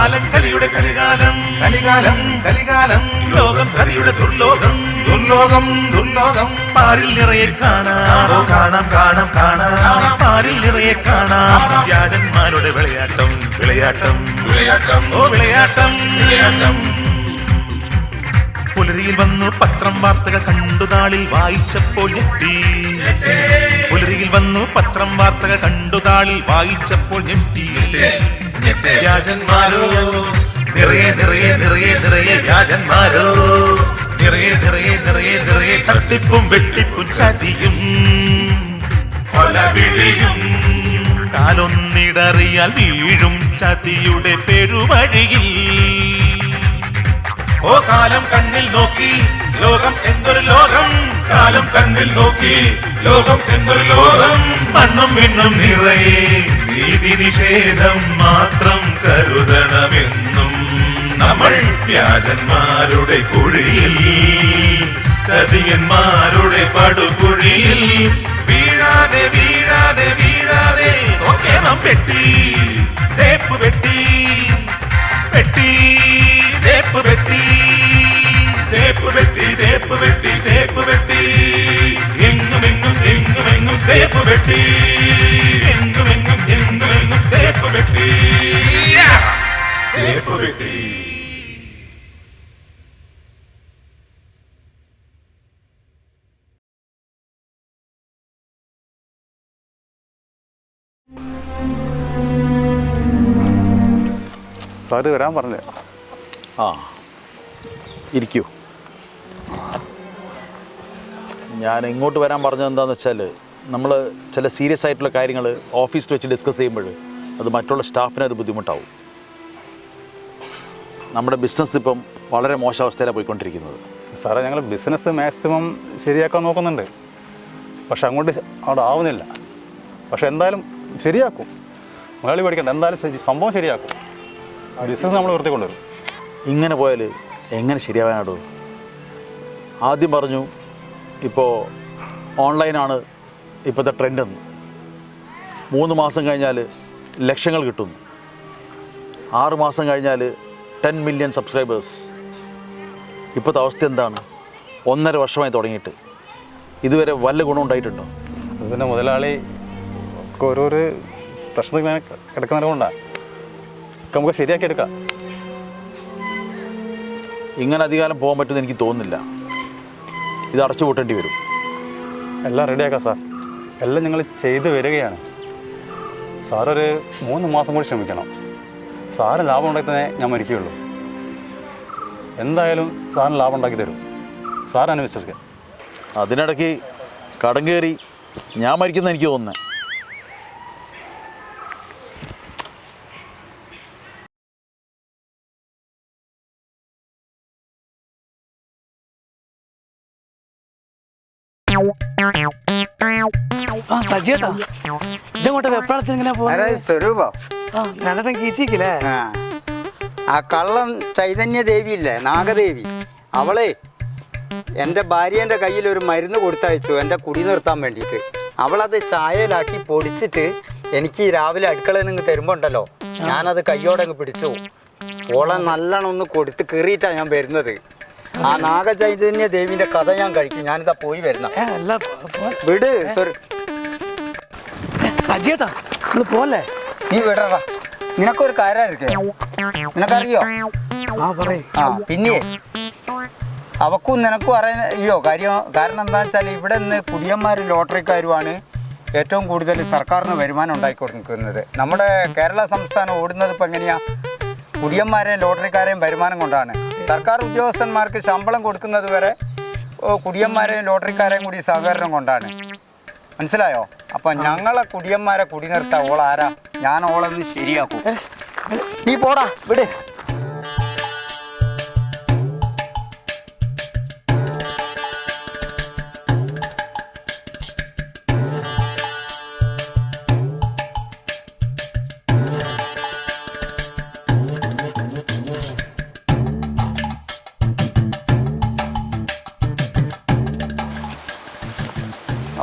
കാലം കലിയുടെ കലികാലം കലികാലം കലികാലം ലോകം സരിയുടെ ദുർലോകം ദുർലോകം ദുർലോകം പാരിൽ നിറയെ കാണാം കാണാം കാണാം കാണാം പാരിൽ നിറയെ കാണാം വ്യാജന്മാരുടെ വിളയാട്ടം വിളയാട്ടം വിളയാട്ടം ഓ വിളയാട്ടം വിളയാട്ടം പുലരിയിൽ വന്നു പത്രം വാർത്തകൾ കണ്ടു നാളിൽ വായിച്ചപ്പോൾ ഞെട്ടി പുലരിയിൽ വന്നു പത്രം വാർത്തകൾ കണ്ടു നാളിൽ വായിച്ചപ്പോൾ ഞെട്ടി വ്യാജന്മാരോ നിറയെ നിറയെ നിറയെ നിറയെ വ്യാജന്മാരോ നിറയെ നിറയെ നിറയെ നിറയെ തട്ടിപ്പും വെട്ടിപ്പും ചതിയും കൊലവിളിയും കാലൊന്നിടറിയാൽ വീഴും ചതിയുടെ പെരുവഴിയിൽ ഓ കാലം കണ്ണിൽ നോക്കി ലോകം എന്തൊരു ലോകം കാലം കണ്ണിൽ നോക്കി ലോകം എന്തൊരു ലോകം മണ്ണും വിണ്ണും നിറയെ നീതി നിഷേധം മാത്രം കരുതണമെന്നും നമ്മൾ വ്യാജന്മാരുടെ കുഴിയിൽ ചതിയന്മാരുടെ പടുകുഴിയിൽ വീഴാതെ വീഴാതെ വീഴാതെ ഒക്കെ നാം പെട്ടി തേപ്പ് വെട്ടി പെട്ടി തേപ്പ് വെട്ടി തേപ്പ് വെട്ടി തേപ്പ് വെട്ടി തേപ്പ് വെട്ടി എങ്ങും എങ്ങും എങ്ങും എങ്ങും തേപ്പ് വെട്ടി എങ്ങും എങ്ങും എങ്ങും എങ്ങും തേപ്പ് വെട്ടി തേപ്പ് വെട്ടി സാറ് വരാൻ പറഞ്ഞേ. ആ ഇരിക്കൂ. ഞാൻ ഇങ്ങോട്ട് വരാൻ പറഞ്ഞത് എന്താണെന്ന് വെച്ചാൽ നമ്മൾ ചില സീരിയസ് ആയിട്ടുള്ള കാര്യങ്ങൾ ഓഫീസിൽ വെച്ച് ഡിസ്കസ് ചെയ്യുമ്പോൾ അത് മറ്റുള്ള സ്റ്റാഫിന് അത് ബുദ്ധിമുട്ടാവും. നമ്മുടെ ബിസിനസ് ഇപ്പം വളരെ മോശാവസ്ഥയിലാണ് പോയിക്കൊണ്ടിരിക്കുന്നത്. സാറേ, ഞങ്ങൾ ബിസിനസ് മാക്സിമം ശരിയാക്കാൻ നോക്കുന്നുണ്ട്. പക്ഷെ അങ്ങോട്ട് അവിടെ ആവുന്നില്ല. പക്ഷെ എന്തായാലും ശരിയാക്കും. മുതലാളി പേടിക്കണ്ട, എന്തായാലും സംഭവം ശരിയാക്കും. ബിസിനസ് നമ്മൾ വൃത്തി കൊണ്ടുവരും. ഇങ്ങനെ പോയാൽ എങ്ങനെ ശരിയാവാനാടോ? ആദ്യം പറഞ്ഞു ഇപ്പോൾ ഓൺലൈനാണ് ഇപ്പോഴത്തെ ട്രെൻഡെന്ന്. 3 മാസം കഴിഞ്ഞാൽ ലക്ഷങ്ങൾ കിട്ടുന്നു. 6 മാസം കഴിഞ്ഞാൽ 10 മില്യൺ സബ്സ്ക്രൈബേഴ്സ്. ഇപ്പോഴത്തെ അവസ്ഥ എന്താണ്? 1.5 വർഷമായി തുടങ്ങിയിട്ട് ഇതുവരെ വല്ല ഗുണം ഉണ്ടായിട്ടുണ്ടോ? പിന്നെ മുതലാളി ഒക്കെ ഓരോരോ പ്രശ്നത്തിൽ ഇങ്ങനെ കിടക്കുന്നത് കൊണ്ടാണ്. നമുക്ക് ശരിയാക്കി എടുക്കാം. ഇങ്ങനെ അധികാരം പോകാൻ പറ്റുമെന്ന് എനിക്ക് തോന്നുന്നില്ല. ഇത് അടച്ചു പൂട്ടേണ്ടി വരും. എല്ലാം റെഡിയാക്കാം സാർ. എല്ലാം ഞങ്ങൾ ചെയ്തു വരികയാണ്. സാറൊരു 3 മാസം കൂടി ശ്രമിക്കണം. സാറ് ലാഭം ഉണ്ടാക്കി തന്നെ ഞാൻ മരിക്കുകയുള്ളൂ. എന്തായാലും സാറിന് ലാഭം ഉണ്ടാക്കി തരും. സാറാണ് വിശ്വസിക്കുക. അതിനിടയ്ക്ക് കടം കയറി ഞാൻ മരിക്കുന്ന എനിക്ക് തോന്നുന്നത്. ആ സജിയേട്ടാ, ഇതങ്ങോട്ട് വെപ്രാളത്തിന് ഇങ്ങനെ കീച്ചിക്കില്ലേ? ആ കള്ളൻ ചൈതന്യ ദേവി ഇല്ലേ, നാഗദേവി, അവളെ എൻ്റെ ഭാര്യേൻ്റെ കയ്യിൽ ഒരു മരുന്ന് കൊടുത്തയച്ചു എൻ്റെ കുടി നിർത്താൻ വേണ്ടിയിട്ട്. അവളത് ചായയിലാക്കി പൊടിച്ചിട്ട് എനിക്ക് രാവിലെ അടുക്കളയിൽ നിന്ന് തരുമ്പോൾ ഉണ്ടല്ലോ, ഞാനത് കയ്യോടെ അങ്ങ് പിടിച്ചു. ഓളെ നല്ലോണം ഒന്ന് കൊടുത്ത് കീറിയിട്ടാണ് ഞാൻ വരുന്നത്. ആ നാഗചൈതന്യ ദേവിന്റെ കഥ ഞാൻ കഴിക്കും. ഞാനിതാ പോയി വരുന്ന വിട്. സജിയേട്ടാ, പോലെ നീ വിടറാ. നിനക്കൊരു കാര്യ നിനക്കറിയോ? ആ പിന്നെ അവക്കും നിനക്കും അറിയോ കാര്യം? കാരണം എന്താ വെച്ചാൽ ഇവിടെ നിന്ന് കുടിയന്മാരും ലോട്ടറിക്കാരുമാണ് ഏറ്റവും കൂടുതൽ സർക്കാരിന് വരുമാനം ഉണ്ടാക്കിക്കൊടുക്കുന്നത്. നമ്മുടെ കേരള സംസ്ഥാനം ഓടുന്നത് ഇപ്പം എങ്ങനെയാ? കുടിയന്മാരെയും ലോട്ടറിക്കാരെയും വരുമാനം കൊണ്ടാണ്. സർക്കാർ ഉദ്യോഗസ്ഥന്മാർക്ക് ശമ്പളം കൊടുക്കുന്നത് വരെ കുടിയന്മാരെയും ലോട്ടറിക്കാരെയും കൂടി സഹകരണം കൊണ്ടാണ്. മനസ്സിലായോ? അപ്പം ഞങ്ങളെ കുടിയന്മാരെ കുടി നിർത്താം. ഓളാരാ? ഞാൻ ഓളൊന്ന് ശരിയാക്കും. നീ പോടാ, വിട്.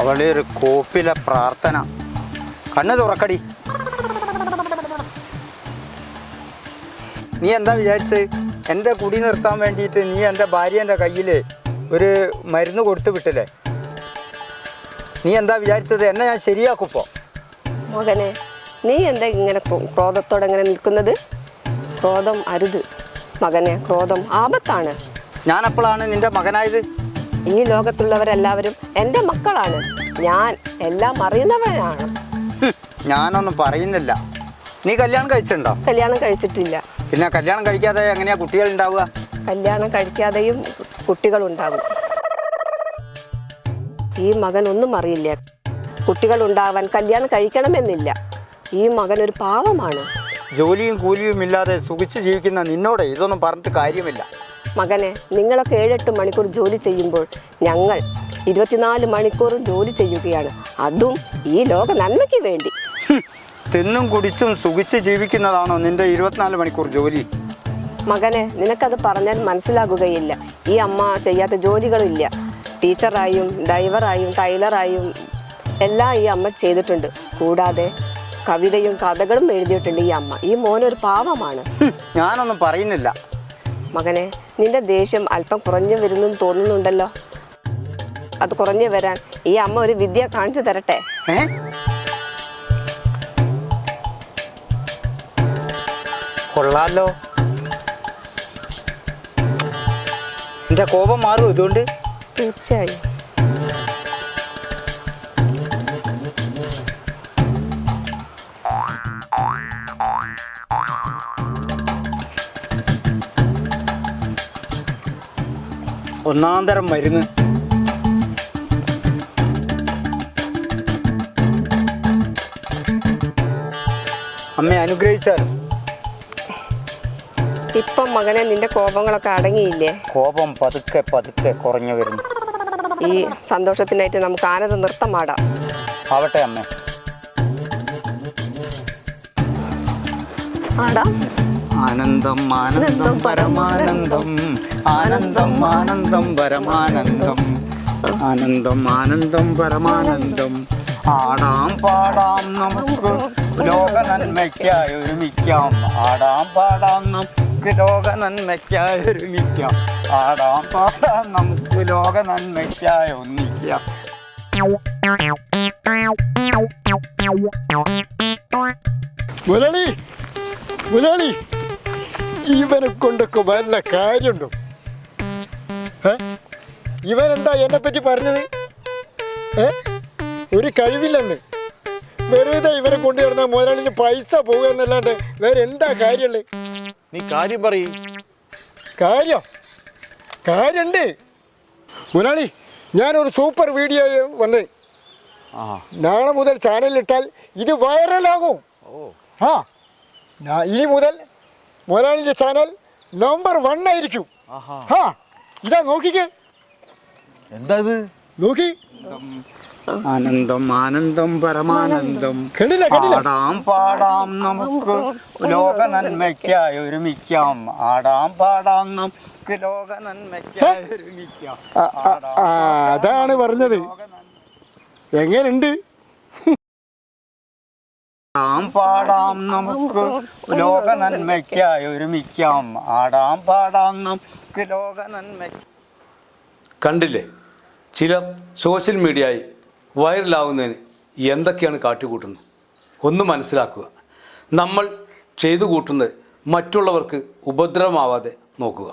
അവളെ ഒരു കോപ്പിലെ പ്രാർത്ഥന. കണ്ണ് തുറക്കടി. നീ എന്താ വിചാരിച്ചത്? എൻ്റെ കുടി നിർത്താൻ വേണ്ടിയിട്ട് നീ എൻ്റെ ഭാര്യേൻ്റെ കയ്യിൽ ഒരു മരുന്ന് കൊടുത്തു വിട്ടില്ലേ? നീ എന്താ വിചാരിച്ചത്? എന്നെ ഞാൻ ശരിയാക്കുപ്പോൾ? മകനെ, നീ എന്താ ഇങ്ങനെ ക്രോധത്തോടെ ഇങ്ങനെ നിൽക്കുന്നത്? ക്രോധം അരുത് മകനെ, ക്രോധം ആപത്താണ്. ഞാനപ്പോഴാണ് നിൻ്റെ മകനായത്? ഈ ലോകത്തുള്ളവരെല്ലാവരും എൻ്റെ മക്കളാണ്. ഞാൻ എല്ലാം അറിയുന്നവനാണ്. ഞാനൊന്നും പറയുന്നില്ല. നീ കല്യാണം കഴിച്ചിട്ടുണ്ടോ? കല്യാണം കഴിച്ചിട്ടില്ല. പിന്നെ കല്യാണം കഴിക്കാതെ എങ്ങനെയാ കുട്ടികൾ ഉണ്ടാവുക? കല്യാണം കഴിക്കാതെയും കുട്ടികളുണ്ടാകും. ഈ മകൻ ഒന്നും അറിയില്ല. കുട്ടികൾ ഉണ്ടാവാൻ കല്യാണം കഴിക്കണമെന്നില്ല. ഈ മകൻ ഒരു പാവമാണ്. ജോലിയും കൂലിയും ഇല്ലാതെ സുഖിച്ച് ജീവിക്കുന്ന നിന്നോട് ഇതൊന്നും പറഞ്ഞിട്ട് കാര്യമില്ല. മകനെ, നിങ്ങളൊക്കെ 7-8 മണിക്കൂർ ജോലി ചെയ്യുമ്പോൾ ഞങ്ങൾ 24 മണിക്കൂറും ജോലി ചെയ്യുകയാണ്. അതും ഈ ലോക നന്മയ്ക്ക് വേണ്ടി. തിന്നും കുടിച്ചും സുഖിച്ച് ജീവിക്കുന്നതാണോ നിന്റെ 24 മണിക്കൂർ ജോലി? മകനെ, നിനക്കത് പറഞ്ഞാൽ മനസ്സിലാകുകയില്ല. ഈ അമ്മ ചെയ്യാത്ത ജോലികളില്ല. ടീച്ചറായും ഡ്രൈവറായും ടൈലറായും എല്ലാം ഈ അമ്മ ചെയ്തിട്ടുണ്ട്. കൂടാതെ കവിതയും കഥകളും എഴുതിയിട്ടുണ്ട് ഈ അമ്മ. ഈ മോനൊരു പാവമാണ്. ഞാനൊന്നും പറയുന്നില്ല. മകനെ, നിന്റെ ദേഷ്യം അല്പം കുറഞ്ഞു വരുന്നെന്ന് തോന്നുന്നുണ്ടല്ലോ. അത് കുറഞ്ഞു വരാൻ ഈ അമ്മ ഒരു വിദ്യ കാണിച്ചു തരട്ടെ. കൊള്ളാലോ. എന്റെ കോപം മാറും ഇതുകൊണ്ട്? തീർച്ചയായും. ഒന്നാന്തരം മരുന്ന്. അമ്മയെ അനുഗ്രഹിച്ചാലും. ഇപ്പം മകനെ, നിന്റെ കോപങ്ങളൊക്കെ അടങ്ങിയില്ലേ? കോപം പതുക്കെ പതുക്കെ കുറഞ്ഞു വരുന്നു. ഈ സന്തോഷത്തിനായിട്ട് നമുക്ക് ആനന്ദ നൃത്തമാടാം. ആവട്ടെ അമ്മേ. ആടാം. ആനന്ദം ആനന്ദം പരമാനന്ദം, ആനന്ദം ആനന്ദം പരമാനന്ദം, ആനന്ദം ആനന്ദം പരമാനന്ദം. ആടാം പാടാം നമുക്ക് ലോക നന്മയ്ക്കായി ഒരുമിക്കാം. ആടാം പാടാം നമുക്ക് ലോക നന്മയ്ക്കായി ഒരുമിക്കാം. ആടാം പാടാം നമുക്ക് ലോക നന്മയ്ക്കായി ഒന്നിക്കാം. മുരളി, മുരളി, ഇവനെ കൊണ്ടൊക്കെ വല്ല കാര്യമുണ്ടോ? ഇവനെന്താ എന്നെ പറ്റി പറഞ്ഞത്? ഒരു കഴിവില്ലെന്ന്. വെറുതെ ഇവനെ കൊണ്ടു കിടന്ന മുതലാളിന് പൈസ പോകുക എന്നല്ലാണ്ട് വേറെ എന്താ കാര്യമുള്ളത്? നീ കാര്യം പറയും. കാര്യമുണ്ട് മുരളി. ഞാനൊരു സൂപ്പർ വീഡിയോ വന്ന് നാളെ മുതൽ ചാനലിലിട്ടാൽ ഇത് വൈറലാകും. ഇനി മുതൽ മുതലാളിൻ്റെ ചാനൽ നമ്പർ 1 ആയിരിക്കും. ഇതാ നോക്കിക്കേ. എന്താ ഇത്? നോക്കി. ആനന്ദം ആനന്ദം പരമാനന്ദം. കണ്ടില്ല? ആടാം പാടാം നമുക്ക് ലോക നന്മയ്ക്കായി ഒരുമിക്കാം. ആടാം പാടാം നമുക്ക് ലോക നന്മയ്ക്കായി ഒരുമിക്കാം. അതാണ് പറഞ്ഞത്. എങ്ങനെയുണ്ട്? ആടാം പാടാം നമുക്ക് ലോക നന്മയ്ക്കായി ഒരുമിക്കാം. ആടാം പാടാം നമുക്ക് ലോക നന്മ. കണ്ടില്ലേ, ചിലർ സോഷ്യൽ മീഡിയയിൽ വൈറലാവുന്നതിന് എന്തൊക്കെയാണ് കാട്ടിക്കൂട്ടുന്നത്. ഒന്ന് മനസ്സിലാക്കുക, നമ്മൾ ചെയ്തു കൂട്ടുന്നത് മറ്റുള്ളവർക്ക് ഉപദ്രവമാവാതെ നോക്കുക.